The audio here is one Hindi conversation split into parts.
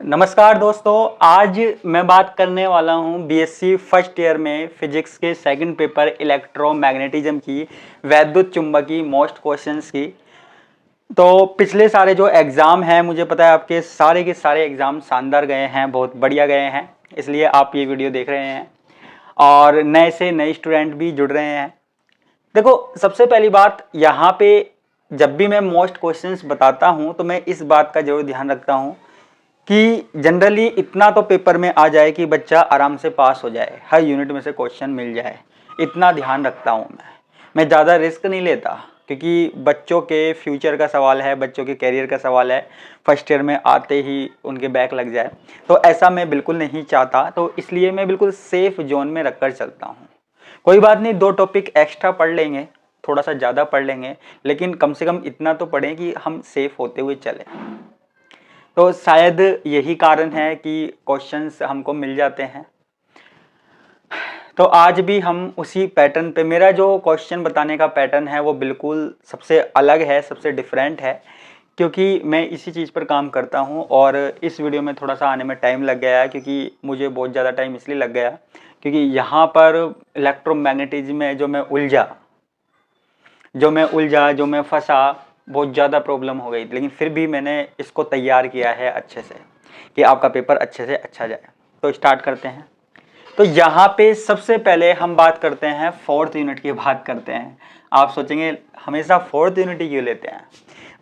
नमस्कार दोस्तों, आज मैं बात करने वाला हूं बीएससी फर्स्ट ईयर में फिजिक्स के सेकंड पेपर इलेक्ट्रोमैग्नेटिज्म की वैद्युत चुंबकी मोस्ट क्वेश्चंस की। तो पिछले सारे जो एग्ज़ाम हैं, मुझे पता है आपके सारे के सारे एग्ज़ाम शानदार गए हैं, बहुत बढ़िया गए हैं, इसलिए आप ये वीडियो देख रहे हैं और नए से नए स्टूडेंट भी जुड़ रहे हैं। देखो, सबसे पहली बात यहाँ पे जब भी मैं मोस्ट क्वेश्चंस बताता हूँ तो मैं इस बात का जरूर ध्यान रखता हूँ कि जनरली इतना तो पेपर में आ जाए कि बच्चा आराम से पास हो जाए, हर यूनिट में से क्वेश्चन मिल जाए, इतना ध्यान रखता हूँ मैं ज़्यादा रिस्क नहीं लेता, क्योंकि बच्चों के फ्यूचर का सवाल है, बच्चों के कैरियर का सवाल है, फर्स्ट ईयर में आते ही उनके बैक लग जाए, तो ऐसा मैं बिल्कुल नहीं चाहता। तो इसलिए मैं बिल्कुल सेफ जोन में रखकर चलता हूँ। कोई बात नहीं, 2 टॉपिक एक्स्ट्रा पढ़ लेंगे, थोड़ा सा ज़्यादा पढ़ लेंगे, लेकिन कम से कम इतना तो पढ़ें कि हम सेफ होते हुए चलें। तो शायद यही कारण है कि क्वेश्चंस हमको मिल जाते हैं। तो आज भी हम उसी पैटर्न पे, मेरा जो क्वेश्चन बताने का पैटर्न है वो बिल्कुल सबसे अलग है, सबसे डिफरेंट है, क्योंकि मैं इसी चीज़ पर काम करता हूँ। और इस वीडियो में थोड़ा सा आने में टाइम लग गया है, क्योंकि मुझे बहुत ज़्यादा टाइम इसलिए लग गया क्योंकि यहाँ पर इलेक्ट्रोमैग्नेटिज्म में जो मैं उलझा, जो मैं फंसा, बहुत ज़्यादा प्रॉब्लम हो गई, लेकिन फिर भी मैंने इसको तैयार किया है अच्छे से कि आपका पेपर अच्छे से अच्छा जाए। तो स्टार्ट करते हैं। तो यहाँ पे सबसे पहले हम बात करते हैं 4th यूनिट की बात करते हैं। आप सोचेंगे हमेशा 4th यूनिट ही क्यों लेते हैं।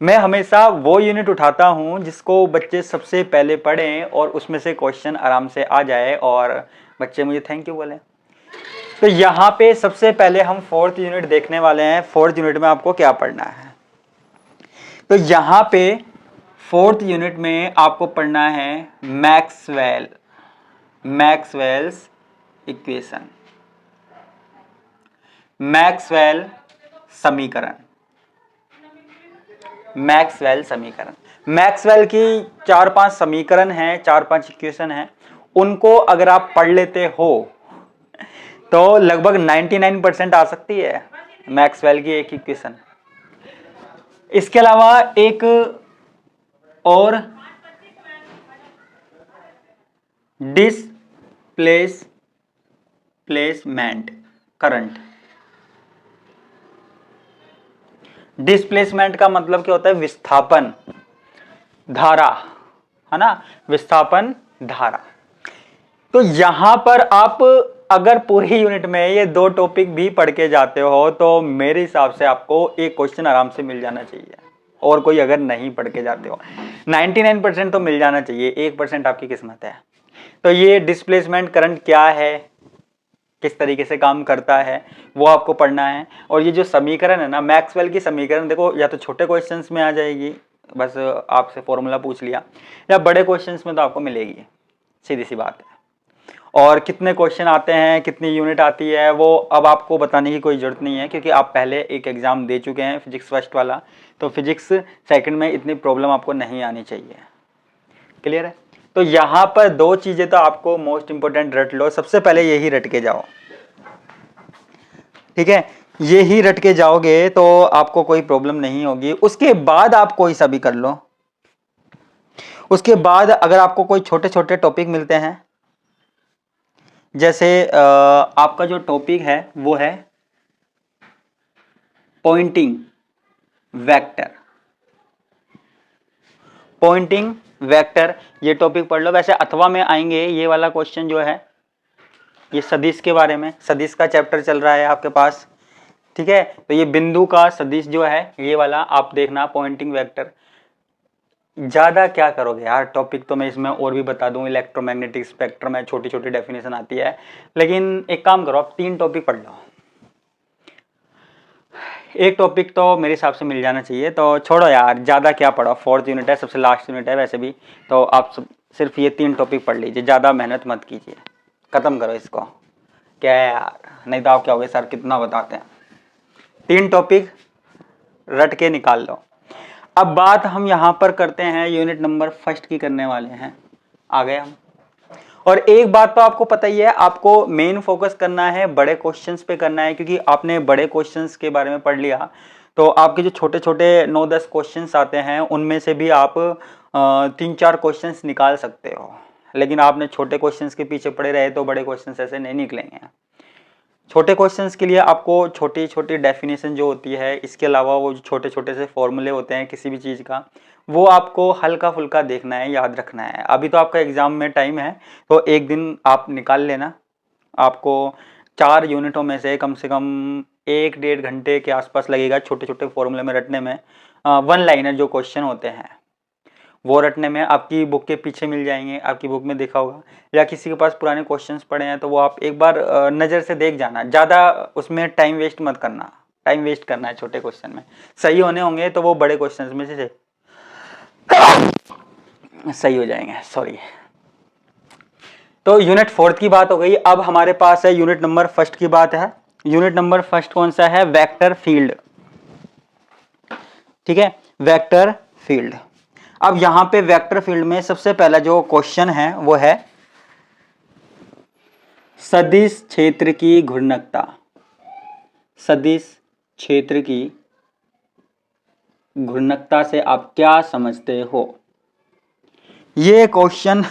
मैं हमेशा वो यूनिट उठाता हूँ जिसको बच्चे सबसे पहले पढ़ें और उसमें से क्वेश्चन आराम से आ जाए और बच्चे मुझे थैंक यू बोलें। तो यहाँ पे सबसे पहले हम 4th यूनिट देखने वाले हैं। 4th यूनिट में आपको क्या पढ़ना है? तो यहाँ पे 4th यूनिट में आपको पढ़ना है मैक्सवेल्स इक्वेशन, मैक्सवेल समीकरण। मैक्सवेल की 4-5 समीकरण हैं, 4-5 इक्वेशन हैं। उनको अगर आप पढ़ लेते हो तो लगभग 99% आ सकती है मैक्सवेल की एक इक्वेशन। इसके अलावा एक और डिस्प्लेसमेंट करंट। डिस्प्लेसमेंट का मतलब क्या होता है? विस्थापन धारा, है ना, विस्थापन धारा। तो यहां पर आप अगर पूरी यूनिट में ये 2 टॉपिक भी पढ़ के जाते हो तो मेरे हिसाब से आपको एक क्वेश्चन आराम से मिल जाना चाहिए। और कोई अगर नहीं पढ़ के जाते हो, 99% तो मिल जाना चाहिए, 1% आपकी किस्मत है। तो ये डिस्प्लेसमेंट करंट क्या है, किस तरीके से काम करता है, वो आपको पढ़ना है। और ये जो समीकरण है ना, मैक्सवेल की समीकरण, देखो या तो छोटे क्वेश्चंस में आ जाएगी, बस आपसे फॉर्मूला पूछ लिया, या बड़े क्वेश्चंस में तो आपको मिलेगी, सीधी सी बात है। और कितने क्वेश्चन आते हैं, कितनी यूनिट आती है, वो अब आपको बताने की कोई ज़रूरत नहीं है, क्योंकि आप पहले एक एग्ज़ाम दे चुके हैं फिजिक्स फर्स्ट वाला। तो फिजिक्स सेकंड में इतनी प्रॉब्लम आपको नहीं आनी चाहिए। क्लियर है? तो यहाँ पर 2 चीज़ें तो आपको मोस्ट इंपॉर्टेंट रट लो। सबसे पहले यही रट के जाओ, ठीक है? यही रट के जाओगे तो आपको कोई प्रॉब्लम नहीं होगी। उसके बाद आप कोई सा भी कर लो। उसके बाद अगर आपको कोई छोटे छोटे टॉपिक मिलते हैं, जैसे आपका जो टॉपिक है वो है पॉइंटिंग वेक्टर, ये टॉपिक पढ़ लो। वैसे अथवा में आएंगे ये वाला क्वेश्चन जो है, ये सदिश के बारे में, सदिश का चैप्टर चल रहा है आपके पास, ठीक है? तो ये बिंदु का सदिश जो है ये वाला आप देखना, पॉइंटिंग वेक्टर। ज़्यादा क्या करोगे यार, टॉपिक तो मैं इसमें और भी बता दूं, इलेक्ट्रोमैग्नेटिक स्पेक्ट्रम में छोटी छोटी डेफिनेशन आती है, लेकिन एक काम करो, आप 3 टॉपिक पढ़ लो। एक टॉपिक तो मेरे हिसाब से मिल जाना चाहिए। तो छोड़ो यार, ज़्यादा क्या पढ़ो, 4th यूनिट है, सबसे लास्ट यूनिट है वैसे भी, तो आप सिर्फ ये 3 टॉपिक पढ़ लीजिए, ज़्यादा मेहनत मत कीजिए, ख़त्म करो इसको। क्या है यार, नहीं तो आप क्या होगे, सर कितना बताते हैं। 3 टॉपिक रट के निकाल लो। अब बात हम यहाँ पर करते हैं यूनिट नंबर फर्स्ट की करने वाले हैं, आ गए हम। और एक बात तो आपको पता ही है, आपको मेन फोकस करना है बड़े क्वेश्चंस पे करना है, क्योंकि आपने बड़े क्वेश्चंस के बारे में पढ़ लिया तो आपके जो छोटे छोटे 9-10 क्वेश्चंस आते हैं उनमें से भी आप 3-4 क्वेश्चंस निकाल सकते हो, लेकिन आपने छोटे क्वेश्चंस के पीछे पड़े रहे तो बड़े क्वेश्चंस ऐसे नहीं निकलेंगे। छोटे क्वेश्चंस के लिए आपको छोटी छोटी डेफिनेशन जो होती है, इसके अलावा वो जो छोटे छोटे से फॉर्मूले होते हैं किसी भी चीज़ का, वो आपको हल्का फुल्का देखना है, याद रखना है। अभी तो आपका एग्ज़ाम में टाइम है, तो एक दिन आप निकाल लेना। आपको 4 यूनिटों में से कम 1-1.5 घंटे के आसपास लगेगा छोटे छोटे फॉर्मूले में रटने में। 1 लाइनर जो क्वेश्चन होते हैं वो रटने में आपकी बुक के पीछे मिल जाएंगे, आपकी बुक में देखा होगा, या किसी के पास पुराने क्वेश्चंस पड़े हैं तो वो आप एक बार नज़र से देख जाना। ज़्यादा उसमें टाइम वेस्ट मत करना, टाइम वेस्ट करना है छोटे क्वेश्चन में। सही होने होंगे तो वो बड़े क्वेश्चन में से सही हो जाएंगे, सॉरी। तो यूनिट 4 की बात हो गई। अब हमारे पास है यूनिट नंबर 1 की बात है। यूनिट नंबर 1 कौन सा है? Vector field. ठीक है, वेक्टर फील्ड। अब यहां पे वेक्टर फील्ड में सबसे पहला जो क्वेश्चन है वो है सदिश क्षेत्र की घूर्णकता। सदिश क्षेत्र की घूर्णकता से आप क्या समझते हो? ये क्वेश्चन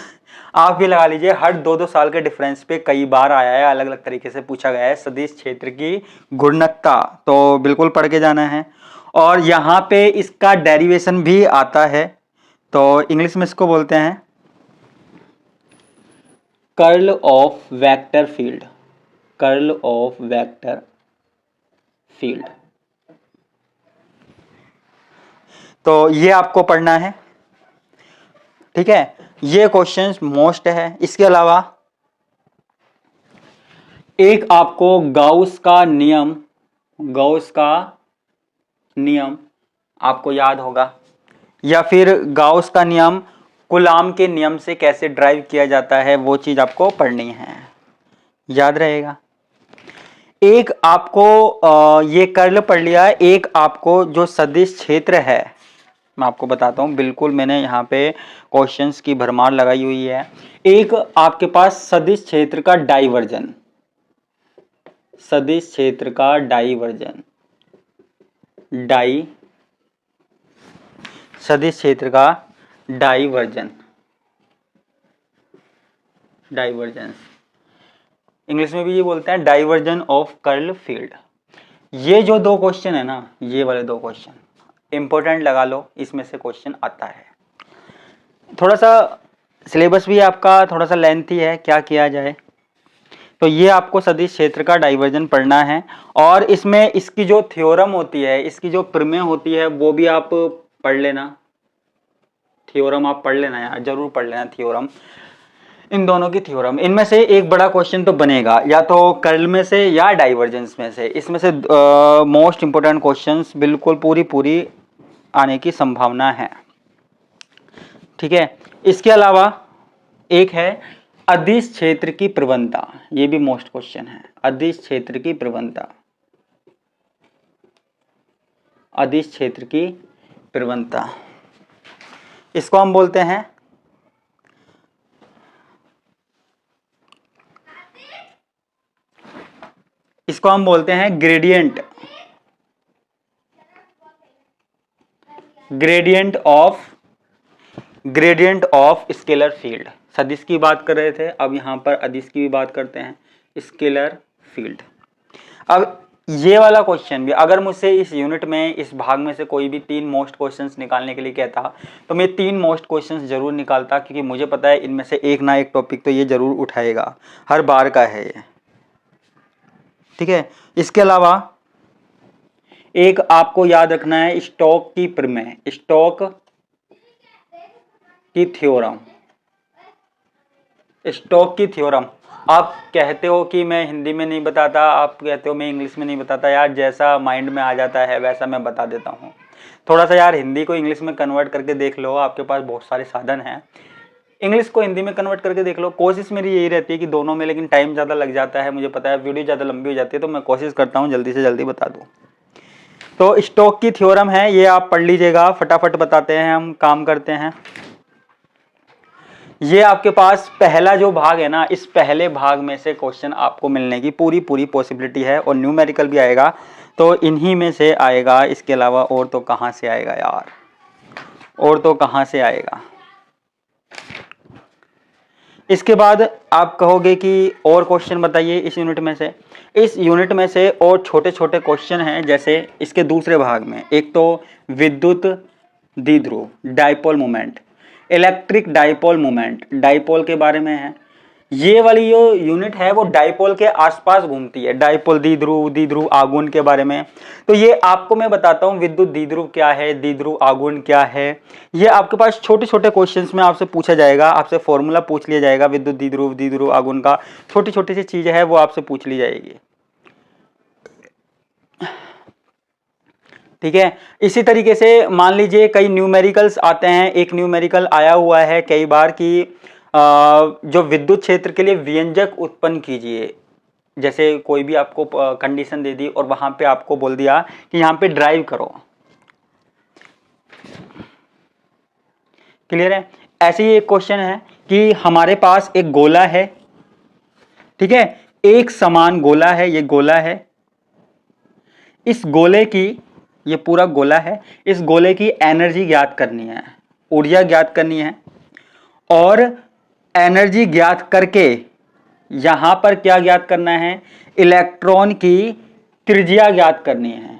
आप भी लगा लीजिए, हर 2-2 साल के डिफरेंस पे कई बार आया है, अलग अलग तरीके से पूछा गया है। सदिश क्षेत्र की घूर्णकता तो बिल्कुल पढ़ के जाना है। और यहाँ पे इसका डेरिवेशन भी आता है, तो इंग्लिश में इसको बोलते हैं curl of vector field. Curl of vector field, तो ये आपको पढ़ना है। ठीक है, ये क्वेश्चन मोस्ट है। इसके अलावा एक आपको गाउस का नियम, गाउस का नियम आपको याद होगा, या फिर गाउस का नियम कूलाम के नियम से कैसे ड्राइव किया जाता है, वो चीज आपको पढ़नी है, याद रहेगा। एक आपको ये कर्ल पढ़ लिया। एक आपको जो सदिश क्षेत्र है, मैं आपको बताता हूं, बिल्कुल मैंने यहाँ पे क्वेश्चंस की भरमार लगाई हुई है। एक आपके पास सदिश क्षेत्र का डाइवर्जन, सदिश क्षेत्र का डाइवर्जन, सदिश क्षेत्र का डाइवर्जन, डाइवर्जेंस, इंग्लिश में भी ये बोलते हैं डाइवर्जन ऑफ कर्ल फील्ड। ये जो 2 क्वेश्चन है ना, ये वाले 2 क्वेश्चन इंपॉर्टेंट लगा लो, इसमें से क्वेश्चन आता है। थोड़ा सा सिलेबस भी आपका थोड़ा सा लेंथी है, क्या किया जाए। तो ये आपको सदिश क्षेत्र का डाइवर्जन पढ़ना है, और इसमें इसकी जो थ्योरम होती है, इसकी जो प्रमेय होती है, वो भी आप पढ़ लेना। थ्योरम आप पढ़ लेना यार, जरूर पढ़ लेना थ्योरम, इन दोनों की थ्योरम। इनमें से एक बड़ा क्वेश्चन तो बनेगा, या तो कर्ल में से या डाइवर्जेंस में से। इसमें से मोस्ट इंपोर्टेंट क्वेश्चंस बिल्कुल पूरी आने की संभावना है। ठीक है, इसके अलावा एक है अदिश क्षेत्र की प्रवणता। ये भी मोस्ट क्वेश्चन है, अदिश क्षेत्र की प्रवणता, अदिश क्षेत्र की प्रवणता। इसको हम बोलते हैं gradient, gradient of scalar field. सदिश की बात कर रहे थे, अब यहां पर अदिश की भी बात करते हैं, स्केलर फील्ड। अब ये वाला क्वेश्चन भी अगर मुझसे इस यूनिट में, इस भाग में से कोई भी 3 मोस्ट क्वेश्चंस निकालने के लिए कहता, तो मैं 3 मोस्ट क्वेश्चंस जरूर निकालता, क्योंकि मुझे पता है इनमें से एक ना एक टॉपिक तो ये जरूर उठाएगा, हर बार का है ये। ठीक है, इसके अलावा एक आपको याद रखना है स्टोक की प्रमेय, स्टोक की थ्योरम, स्टोक की थ्योरम। आप कहते हो कि मैं हिंदी में नहीं बताता, आप कहते हो मैं इंग्लिश में नहीं बताता। यार जैसा माइंड में आ जाता है वैसा मैं बता देता हूँ। थोड़ा सा यार हिंदी को इंग्लिश में कन्वर्ट करके देख लो, आपके पास बहुत सारे साधन हैं। इंग्लिश को हिंदी में कन्वर्ट करके देख लो। कोशिश मेरी यही रहती है कि दोनों में, लेकिन टाइम ज़्यादा लग जाता है, मुझे पता है वीडियो ज़्यादा लंबी हो जाती है, तो मैं कोशिश करता हूँ जल्दी से जल्दी बता दूँ। तो स्टोक की थ्योरम है, ये आप पढ़ लीजिएगा, फटाफट बताते हैं, हम काम करते हैं। ये आपके पास पहला जो भाग है ना, इस पहले भाग में से क्वेश्चन आपको मिलने की पूरी पॉसिबिलिटी है, और न्यूमेरिकल भी आएगा, तो इन्हीं में से आएगा। इसके अलावा और तो कहाँ से आएगा यार, और तो कहाँ से आएगा। इसके बाद आप कहोगे कि और क्वेश्चन बताइए इस यूनिट में से। इस यूनिट में से और छोटे छोटे क्वेश्चन हैं, जैसे इसके दूसरे भाग में एक तो विद्युत द्विध्रुव dipole moment, electric dipole moment, dipole के बारे में है। ये वाली जो यूनिट है वो डाइपोल के आसपास घूमती है, डाइपोल द्विध्रुव, द्विध्रुव आघूर्ण के बारे में। तो ये आपको मैं बताता हूँ विद्युत द्विध्रुव क्या है, द्विध्रुव आघूर्ण क्या है। ये आपके पास छोटे छोटे क्वेश्चंस में आपसे पूछा जाएगा, आपसे फॉर्मूला पूछ लिया जाएगा विद्युत द्विध्रुव, द्विध्रुव आघूर्ण का, छोटी छोटी सी चीज है वो आपसे पूछ ली जाएगी। ठीक है। इसी तरीके से मान लीजिए कई न्यूमेरिकल्स आते हैं। एक न्यूमेरिकल आया हुआ है कई बार कि जो विद्युत क्षेत्र के लिए व्यंजक उत्पन्न कीजिए। जैसे कोई भी आपको कंडीशन दे दी और वहां पे आपको बोल दिया कि यहां पे ड्राइव करो। क्लियर है। ऐसे ही एक क्वेश्चन है कि हमारे पास एक गोला है, ठीक है, एक समान गोला है, ये गोला है। इस गोले की, ये पूरा गोला है, इस गोले की एनर्जी ज्ञात करनी है, ऊर्जा ज्ञात करनी है। और एनर्जी ज्ञात करके यहां पर क्या ज्ञात करना है, इलेक्ट्रॉन की त्रिज्या ज्ञात करनी है।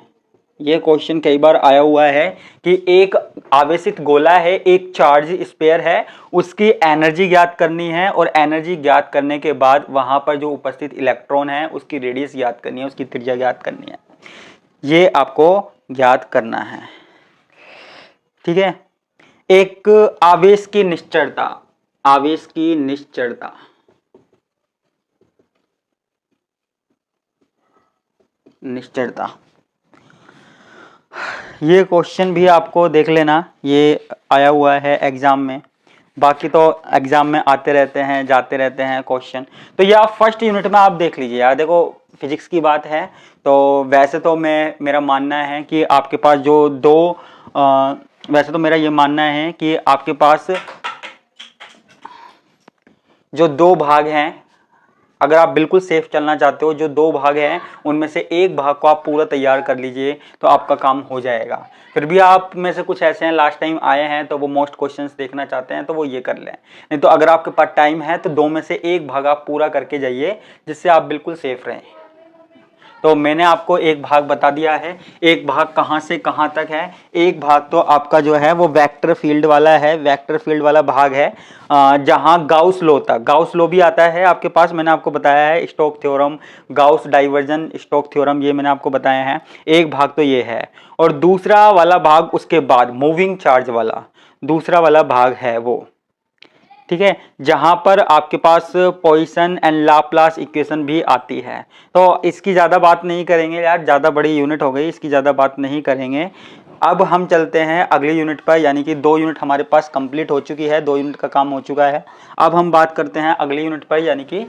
यह क्वेश्चन कई बार आया हुआ है कि एक आवेशित गोला है, एक चार्ज स्फीयर है, उसकी एनर्जी ज्ञात करनी है और एनर्जी ज्ञात करने के बाद वहां पर जो उपस्थित इलेक्ट्रॉन है उसकी रेडियस ज्ञात करनी है, उसकी त्रिज्या ज्ञात करनी है। ये आपको ज्ञात करना है। ठीक है। एक आवेश की निश्चलता, आवेश की निश्चलता, निश्चलता, ये क्वेश्चन भी आपको देख लेना, ये आया हुआ है एग्जाम में। बाकी तो एग्जाम में आते रहते हैं, जाते रहते हैं क्वेश्चन। तो ये आप फर्स्ट यूनिट में आप देख लीजिए यार। देखो फिजिक्स की बात है तो वैसे तो मेरा मानना है कि आपके पास जो वैसे तो मेरा ये मानना है कि आपके पास जो दो भाग हैं, अगर आप बिल्कुल सेफ चलना चाहते हो, जो दो भाग हैं उनमें से एक भाग को आप पूरा तैयार कर लीजिए तो आपका काम हो जाएगा। फिर भी आप में से कुछ ऐसे हैं लास्ट टाइम आए हैं तो वो मोस्ट क्वेश्चंस देखना चाहते हैं तो वो ये कर लें। नहीं तो अगर आपके पास टाइम है तो दो में से एक भाग आप पूरा करके जाइए जिससे आप बिल्कुल सेफ रहें। तो मैंने आपको एक भाग बता दिया है, एक भाग कहाँ से कहाँ तक है। एक भाग तो आपका जो है वो वेक्टर फील्ड वाला है, वेक्टर फील्ड वाला भाग है जहाँ गाउस लॉ था, गाउस लॉ भी आता है आपके पास, मैंने आपको बताया है, Stoke theorem, Gauss divergence, Stoke theorem, ये मैंने आपको बताया है। एक भाग तो ये है और दूसरा वाला भाग उसके बाद मूविंग चार्ज वाला दूसरा वाला भाग है वो, ठीक है, जहां पर आपके पास पॉइसन एंड लाप्लास इक्वेशन भी आती है। तो इसकी ज़्यादा बात नहीं करेंगे यार, ज़्यादा बड़ी यूनिट हो गई, इसकी ज़्यादा बात नहीं करेंगे। अब हम चलते हैं अगली यूनिट पर, यानी कि 2 यूनिट हमारे पास कंप्लीट हो चुकी है, 2 यूनिट का काम हो चुका है। अब हम बात करते हैं अगली यूनिट पर, यानी कि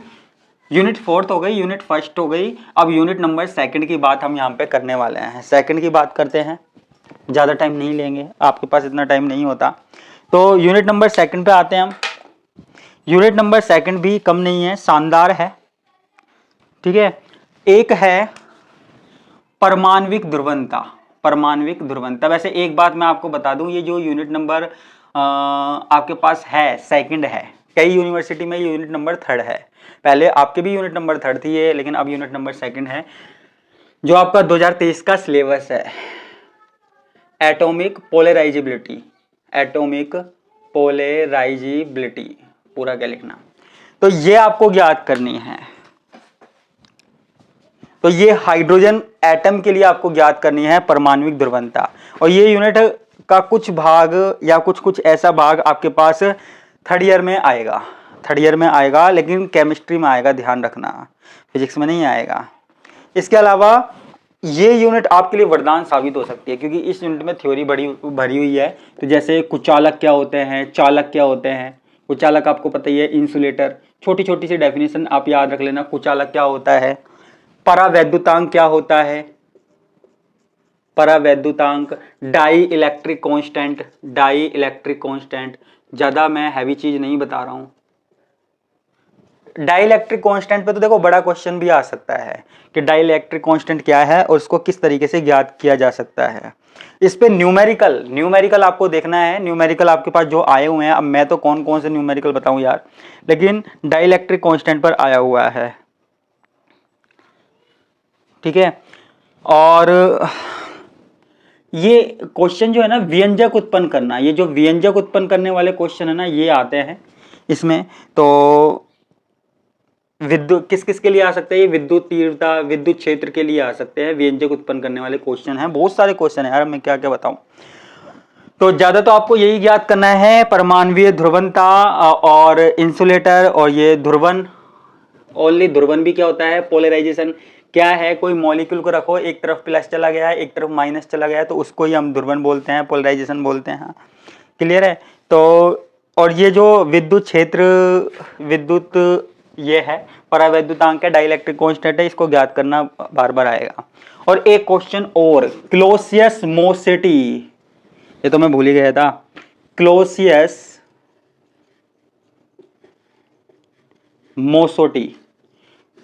यूनिट 4 हो गई, यूनिट 1 हो गई। अब यूनिट नंबर 2 की बात हम यहाँ पे करने वाले हैं। 2 की बात करते हैं, ज़्यादा टाइम नहीं लेंगे, आपके पास इतना टाइम नहीं होता। तो यूनिट नंबर 2 पे आते हैं हम। यूनिट नंबर 2 भी कम नहीं है, शानदार है। ठीक है। एक है परमाण्विक ध्रुवणता, परमाण्विक ध्रुवणता। वैसे एक बात मैं आपको बता दूं, ये जो यूनिट नंबर आपके पास है 2 है, कई यूनिवर्सिटी में यूनिट नंबर 3 है। पहले आपके भी यूनिट नंबर 3 थी ये, लेकिन अब यूनिट नंबर 2 है। जो आपका 2023 का सिलेबस है, एटॉमिक पोलराइजेबिलिटी, एटॉमिक पोलराइजेबिलिटी पूरा क्या लिखना, तो ये आपको ज्ञात करनी है। तो ये हाइड्रोजन एटम के लिए आपको ज्ञात करनी है परमाण्विक ध्रुवणता। और ये यूनिट का कुछ भाग या कुछ ऐसा भाग आपके पास 3rd ईयर में आएगा, 3rd ईयर में आएगा, लेकिन केमिस्ट्री में आएगा, ध्यान रखना, फिजिक्स में नहीं आएगा। इसके अलावा ये यूनिट आपके लिए वरदान साबित हो सकती है, क्योंकि इस यूनिट में थ्योरी भरी हुई है। तो जैसे कुचालक क्या होते हैं, चालक क्या होते हैं। कुचालक आपको पता ही है, इंसुलेटर, छोटी छोटी सी डेफिनेशन आप याद रख लेना। कुचालक क्या होता है, परावैद्युतांक क्या होता है, परावैद्युतांक, dielectric constant, dielectric constant. ज्यादा मैं हैवी चीज नहीं बता रहा हूं, डाइलेक्ट्रिक कांस्टेंट पे तो देखो बड़ा क्वेश्चन भी आ सकता है कि डाइलेक्ट्रिक कांस्टेंट क्या है और उसको किस तरीके से ज्ञात किया जा सकता है। इस पे न्यूमेरिकल आपको देखना है, न्यूमेरिकल आपके पास जो आए हुए हैं। अब मैं तो कौन कौन से न्यूमेरिकल बताऊं यार, लेकिन डाइलेक्ट्रिक कांस्टेंट पर आया हुआ है, ठीक है। और ये क्वेश्चन जो है ना व्यंजक उत्पन्न करना, ये जो व्यंजक उत्पन्न करने वाले क्वेश्चन है ना ये आते हैं इसमें। तो विद्युत किस किस के लिए आ सकते हैं, ये विद्युत तीव्रता, विद्युत क्षेत्र के लिए आ सकते हैं, व्यंजक उत्पन्न करने वाले क्वेश्चन हैं। बहुत सारे क्वेश्चन है यार, मैं क्या क्या बताऊं। तो ज्यादा तो आपको यही ज्ञात करना है, परमाणुीय ध्रुवणता और इंसुलेटर और ये ध्रुवन। ओनली ध्रुवन भी क्या होता है, पोलराइजेशन क्या है, कोई मॉलिक्यूल को रखो एक तरफ प्लस चला गया है एक तरफ माइनस चला गया है तो उसको ही हम ध्रुवन बोलते हैं, पोलराइजेशन बोलते हैं। क्लियर है। तो और ये जो विद्युत क्षेत्र, विद्युत ये है परावैद्युतांक है, डाइलेक्ट्रिक कांस्टेंट है, इसको ज्ञात करना बार बार आएगा। और एक क्वेश्चन और, क्लोसियस मोसेटी, ये तो मैं भूल ही गया था। क्लोसियस मोसोटी,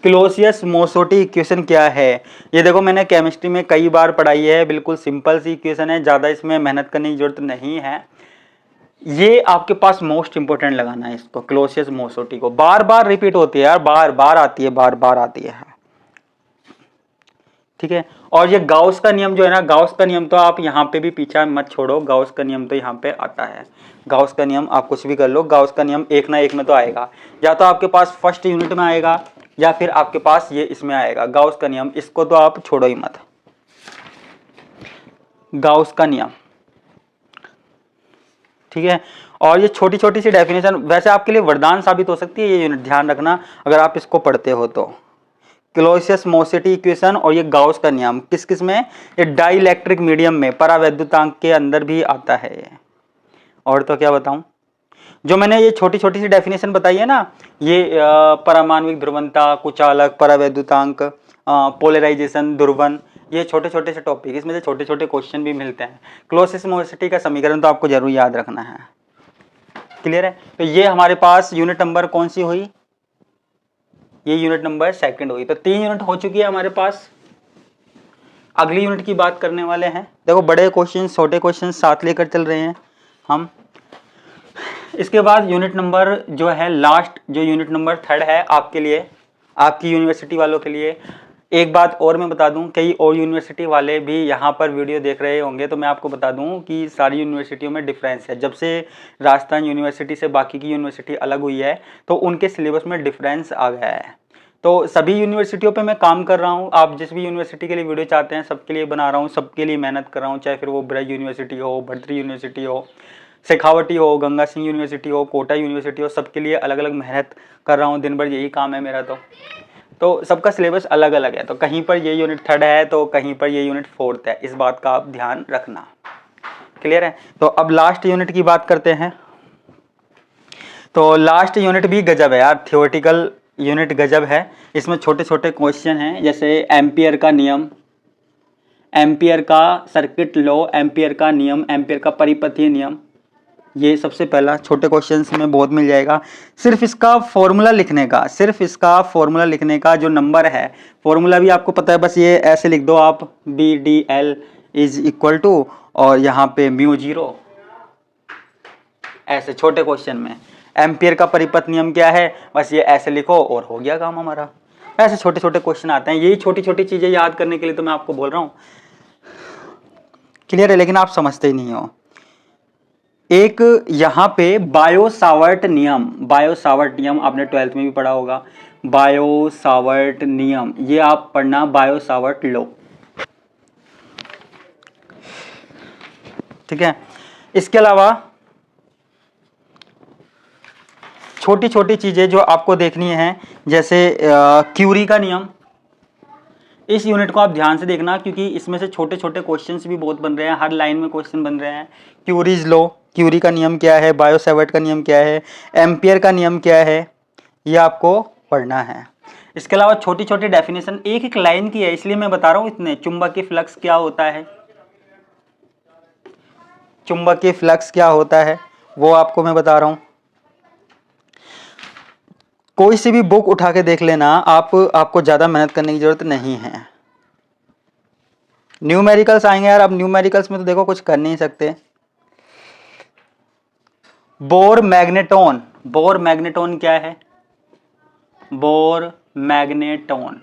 क्लोसियस मोसोटी इक्वेशन क्या है, ये देखो मैंने केमिस्ट्री में कई बार पढ़ाई है, बिल्कुल सिंपल सी इक्वेशन है, ज्यादा इसमें मेहनत करने की जरूरत नहीं है। ये आपके पास मोस्ट इंपोर्टेंट लगाना है इसको, क्लोसियस मोसोटी को, बार बार रिपीट होती है यार, बार बार आती है, बार बार आती है, ठीक है। और ये गाउस का नियम जो है ना, गाउस का नियम तो आप यहाँ पे भी पीछा मत छोड़ो, गाउस का नियम तो यहाँ पे आता है। गाउस का नियम आप कुछ भी कर लो, गाउस का नियम एक ना एक में तो आएगा, या तो आपके पास फर्स्ट यूनिट में आएगा या फिर आपके पास ये इसमें आएगा, गाउस का नियम, इसको तो आप छोड़ो ही मत। गाउस का नियम, ठीक है। और ये छोटी छोटी सी डेफिनेशन वैसे आपके लिए वरदान साबित हो सकती है, ये यूनिट ध्यान रखना अगर आप इसको पढ़ते हो तो। क्लोसियस मोसेटी इक्वेशन और ये गाउस का नियम किस किस में, ये डाइलेक्ट्रिक मीडियम में, परावैद्युतांक के अंदर भी आता है ये। और तो क्या बताऊं, जो मैंने ये छोटी छोटी सी डेफिनेशन बताई है ना, ये परमाणविक ध्रुवणता, कुचालक, परावैद्युतांक, पोलराइजेशन, ध्रुवन, ये छोटे छोटे से टॉपिक, इसमें से छोटे छोटे क्वेश्चन भी मिलते हैं। क्लोसियस मोसेटी का समीकरण तो आपको जरूर याद रखना है। क्लियर है। तो ये हमारे पास यूनिट नंबर कौन सी हुई, ये यूनिट नंबर सेकंड हुई। तो 3 यूनिट हो चुकी है हमारे पास। अगली यूनिट की बात करने वाले हैं। देखो बड़े क्वेश्चन छोटे क्वेश्चन साथ लेकर चल रहे हैं हम। इसके बाद यूनिट नंबर जो है लास्ट, जो यूनिट नंबर 3 है आपके लिए, आपकी यूनिवर्सिटी वालों के लिए। एक बात और मैं बता दूं, कई और यूनिवर्सिटी वाले भी यहाँ पर वीडियो देख रहे होंगे, तो मैं आपको बता दूं कि सारी यूनिवर्सिटियों में डिफरेंस है। जब से राजस्थान यूनिवर्सिटी से बाकी की यूनिवर्सिटी अलग हुई है तो उनके सिलेबस में डिफरेंस आ गया है। तो सभी यूनिवर्सिटियों पे मैं काम कर रहा हूँ, आप जिस भी यूनिवर्सिटी के लिए वीडियो चाहते हैं सबके लिए बना रहा हूँ, सबके लिए मेहनत कर रहा हूँ, चाहे फिर वो ब्रज यूनिवर्सिटी हो, भर्तृहरि यूनिवर्सिटी हो, शेखावटी हो, गंगा सिंह यूनिवर्सिटी हो, कोटा यूनिवर्सिटी हो, सबके लिए अलग अलग मेहनत कर रहा हूँ, दिन भर यही काम है मेरा। तो सबका सिलेबस अलग अलग है, तो कहीं पर ये यूनिट 3 है तो कहीं पर ये यूनिट 4 है, इस बात का आप ध्यान रखना। क्लियर है। तो अब लास्ट यूनिट की बात करते हैं। तो लास्ट यूनिट भी गजब है यार, थियोरेटिकल यूनिट गजब है। इसमें छोटे छोटे क्वेश्चन हैं, जैसे एम्पियर का नियम, एम्पियर का सर्किट लॉ, एम्पियर का नियम, एम्पियर का परिपथीय नियम, ये सबसे पहला छोटे क्वेश्चंस में बहुत मिल जाएगा। सिर्फ इसका फॉर्मूला लिखने का, सिर्फ इसका फॉर्मूला लिखने का जो नंबर है, फॉर्मूला भी आपको पता है, बस ये ऐसे लिख दो आप, BDL इज इक्वल टू और यहाँ पे μ0, ऐसे छोटे क्वेश्चन में। एम्पियर का परिपथ नियम क्या है, बस ये ऐसे लिखो और हो गया काम हमारा। ऐसे छोटे छोटे क्वेश्चन आते हैं, यही छोटी छोटी चीजें याद करने के लिए तो मैं आपको बोल रहा हूँ। क्लियर है, लेकिन आप समझते ही नहीं हो। एक यहाँ पे बायो सावर्ट नियम, बायो सावर्ट नियम आपने 12th में भी पढ़ा होगा, बायो सावर्ट नियम, ये आप पढ़ना, बायो सावर्ट लॉ, ठीक है। इसके अलावा छोटी छोटी चीजें जो आपको देखनी है, जैसे क्यूरी का नियम, इस यूनिट को आप ध्यान से देखना क्योंकि इसमें से छोटे छोटे क्वेश्चंस भी बहुत बन रहे हैं, हर लाइन में क्वेश्चन बन रहे हैं। क्यूरीज लॉ, क्यूरी का नियम क्या है, बायो सावर्ट का नियम क्या है, एम्पियर का नियम क्या है, ये आपको पढ़ना है। इसके अलावा छोटी छोटी डेफिनेशन एक एक लाइन की है, इसलिए मैं बता रहा हूँ इतने। चुंबकीय फ्लक्स क्या होता है, चुंबकीय फ्लक्स क्या होता है वो आपको मैं बता रहा हूँ। कोई सी भी बुक उठा के देख लेना, आपको ज़्यादा मेहनत करने की जरूरत नहीं है। न्यूमेरिकल्स आएंगे यार, अब न्यूमेरिकल्स में तो देखो कुछ कर नहीं सकते। बोर मैग्नेटोन, बोर मैग्नेटोन क्या है? बोर मैग्नेटोन,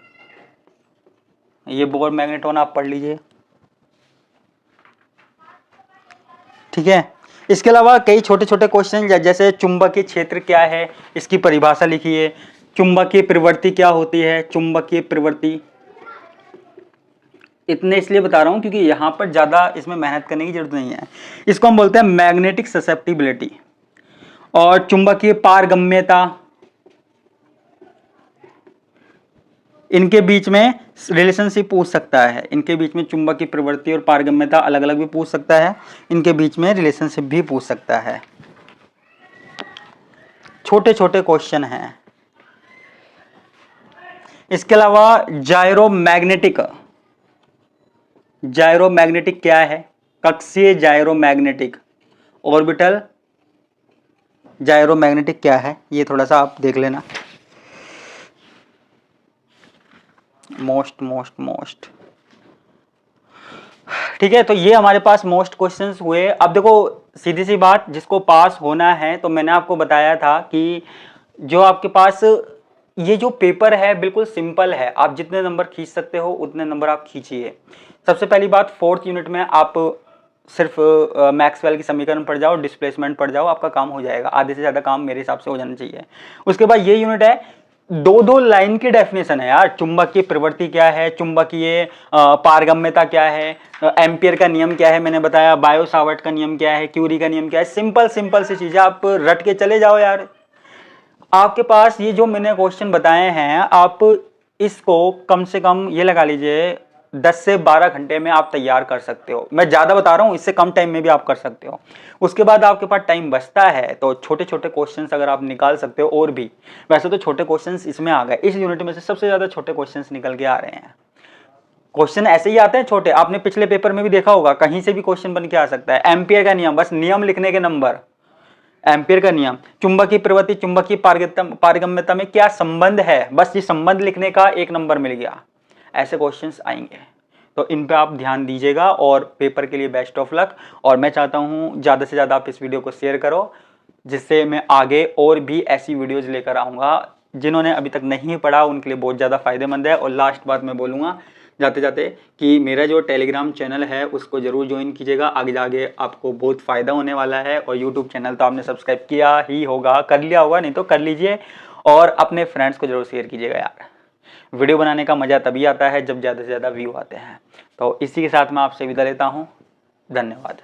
ये बोर मैग्नेटोन आप पढ़ लीजिए, ठीक है। इसके अलावा कई छोटे छोटे क्वेश्चन जैसे चुंबकीय क्षेत्र क्या है, इसकी परिभाषा लिखिए। चुंबकीय प्रवृत्ति क्या होती है? चुंबकीय प्रवृत्ति, इतने इसलिए बता रहा हूं क्योंकि यहां पर ज्यादा इसमें मेहनत करने की जरूरत नहीं है। इसको हम बोलते हैं मैग्नेटिक ससेप्टिबिलिटी। और चुंबकीय पारगम्यता, इनके बीच में रिलेशनशिप पूछ सकता है, इनके बीच में चुंबकीय प्रवृत्ति और पारगम्यता अलग अलग भी पूछ सकता है, इनके बीच में रिलेशनशिप भी पूछ सकता है। छोटे छोटे क्वेश्चन हैं। इसके अलावा जायरोमैग्नेटिक, जायरोमैग्नेटिक क्या है? कक्षीय जायरोमैग्नेटिक, ऑर्बिटल जायरोमैग्नेटिक क्या है, ये थोड़ा सा आप देख लेना। मोस्ट ठीक है, तो ये हमारे पास मोस्ट क्वेश्चंस हुए। अब देखो सीधी सी बात, जिसको पास होना है, तो मैंने आपको बताया था कि जो आपके पास ये जो पेपर है बिल्कुल सिंपल है, आप जितने नंबर खींच सकते हो उतने नंबर आप खींचिए। सबसे पहली बात, 4th यूनिट में आप सिर्फ मैक्सवेल की समीकरण पढ़ जाओ, डिस्प्लेसमेंट पढ़ जाओ, आपका काम हो जाएगा। आधे से ज्यादा काम मेरे हिसाब से हो जाना चाहिए। उसके बाद ये यूनिट है, दो लाइन की डेफिनेशन है यार। चुंबकीय प्रवृत्ति क्या है, चुंबकीय पारगम्यता क्या है, एम्पियर का नियम क्या है मैंने बताया, बायो सावर्ट का नियम क्या है, क्यूरी का नियम क्या है। सिंपल सिंपल सी चीजें आप रट के चले जाओ यार। आपके पास ये जो मैंने क्वेश्चन बताए हैं, आप इसको कम से कम ये लगा लीजिए 10 से 12 घंटे में आप तैयार कर सकते हो। मैं ज्यादा बता रहा हूं, इससे कम टाइम में भी आप कर सकते हो। उसके बाद आपके पास टाइम बचता है तो छोटे छोटे क्वेश्चंस अगर आप निकाल सकते हो, और भी वैसे तो छोटे क्वेश्चंस इसमें आ गए, इस यूनिट में से सबसे ज्यादा छोटे क्वेश्चंस निकल के आ रहे हैं। क्वेश्चन ऐसे ही आते हैं छोटे, आपने पिछले पेपर में भी देखा होगा, कहीं से भी क्वेश्चन बन के आ सकता है। एम्पियर का नियम, बस नियम लिखने के नंबर, एम्पियर का नियम। चुंबकीय प्रवृत्ति, चुंबकीय पारगम्यता में क्या संबंध है, बस ये संबंध लिखने का 1 नंबर मिल गया। ऐसे क्वेश्चंस आएंगे, तो इन पे आप ध्यान दीजिएगा और पेपर के लिए बेस्ट ऑफ लक। और मैं चाहता हूं ज़्यादा से ज़्यादा आप इस वीडियो को शेयर करो, जिससे मैं आगे और भी ऐसी वीडियोज़ लेकर आऊँगा। जिन्होंने अभी तक नहीं पढ़ा उनके लिए बहुत ज़्यादा फायदेमंद है। और लास्ट बात मैं बोलूँगा जाते जाते कि मेरा जो टेलीग्राम चैनल है उसको ज़रूर ज्वाइन कीजिएगा, आगे जाके आपको बहुत फ़ायदा होने वाला है। और यूट्यूब चैनल तो आपने सब्सक्राइब किया ही होगा, कर लिया होगा, नहीं तो कर लीजिए। और अपने फ्रेंड्स को जरूर शेयर कीजिएगा यार। वीडियो बनाने का मज़ा तभी आता है जब ज़्यादा से ज़्यादा व्यू आते हैं। तो इसी के साथ मैं आपसे विदा लेता हूँ, धन्यवाद।